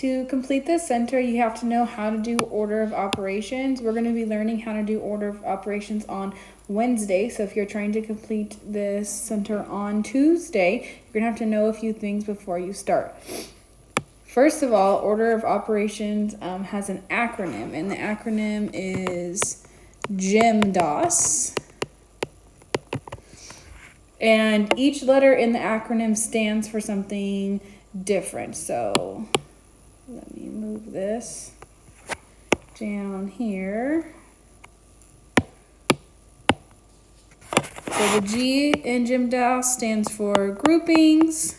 To complete this center, you have to know how to do order of operations. We're going to be learning how to do order of operations on Wednesday. So if you're trying to complete this center on Tuesday, you're going to have to know a few things before you start. First of all, order of operations has an acronym, and the acronym is GEMDOS. And each letter in the acronym stands for something different. So let me move this down here. So the G in GEMDOS stands for groupings,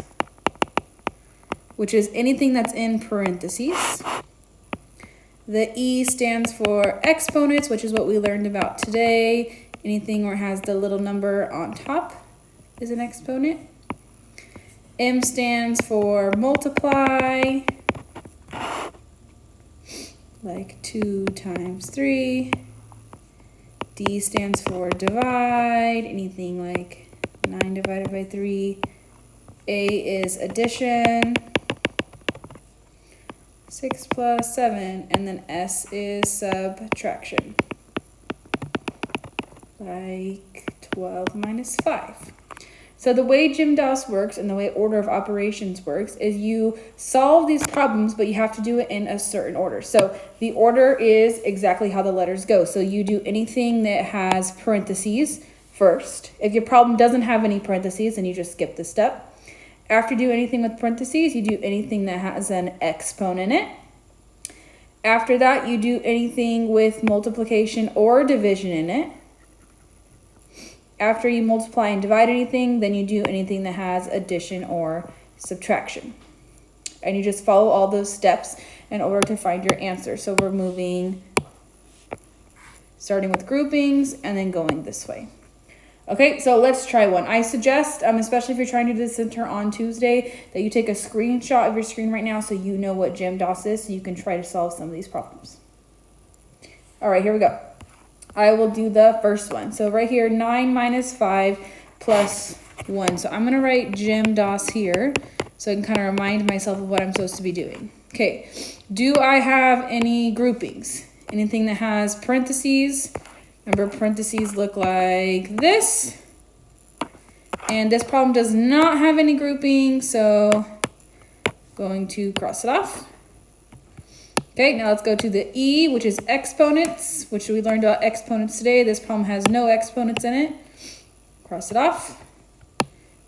which is anything that's in parentheses. The E stands for exponents, which is what we learned about today. Anything where it has the little number on top is an exponent. M stands for multiply, like 2 times 3. D stands for divide, anything like 9 divided by 3. A is addition, 6 plus 7, and then S is subtraction, like 12 minus 5. So the way GEMDOS works and the way order of operations works is you solve these problems, but you have to do it in a certain order. So the order is exactly how the letters go. So you do anything that has parentheses first. If your problem doesn't have any parentheses, then you just skip the step. After you do anything with parentheses, you do anything that has an exponent in it. After that, you do anything with multiplication or division in it. After you multiply and divide anything, then you do anything that has addition or subtraction. And you just follow all those steps in order to find your answer. So we're starting with groupings and then going this way. Okay, so let's try one. I suggest, especially if you're trying to do this center on Tuesday, that you take a screenshot of your screen right now so you know what GEMDOS is, so you can try to solve some of these problems. All right, here we go. I will do the first one. So right here, 9 minus 5 plus 1. So I'm going to write GEMDOS here so I can kind of remind myself of what I'm supposed to be doing. Okay, do I have any groupings? Anything that has parentheses? Remember, parentheses look like this. And this problem does not have any grouping, so I'm going to cross it off. Okay, now let's go to the E, which is exponents, which we learned about exponents today. This problem has no exponents in it. Cross it off.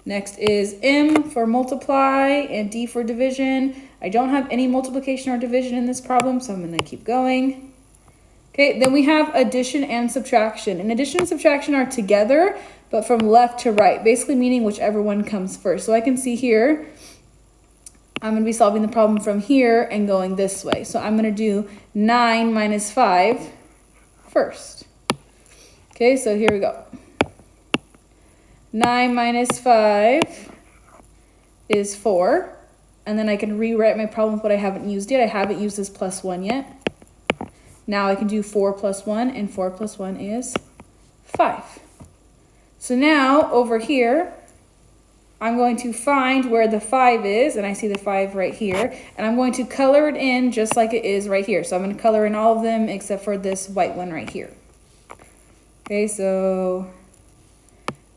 Next is M for multiply and D for division. I don't have any multiplication or division in this problem, so I'm going to keep going. Okay, then we have addition and subtraction. And addition and subtraction are together, but from left to right, basically meaning whichever one comes first. So I can see here, I'm going to be solving the problem from here and going this way. So I'm going to do 9 minus 5 first. Okay, so here we go. 9 minus 5 is 4. And then I can rewrite my problem with what I haven't used yet. I haven't used this plus 1 yet. Now I can do 4 plus 1, and 4 plus 1 is 5. So now over here, I'm going to find where the 5 is, and I see the 5 right here, and I'm going to color it in just like it is right here. So I'm going to color in all of them except for this white one right here. Okay, so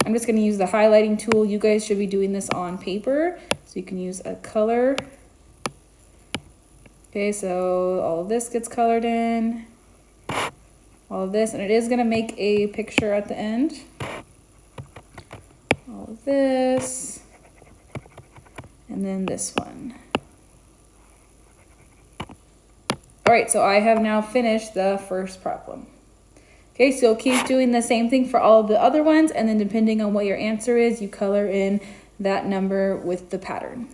I'm just going to use the highlighting tool. You guys should be doing this on paper, so you can use a color. Okay, so all of this gets colored in, all of this, and it is going to make a picture at the end. All of this, and then this one. All right, so I have now finished the first problem. Okay, so keep doing the same thing for all of the other ones, and then depending on what your answer is, you color in that number with the pattern.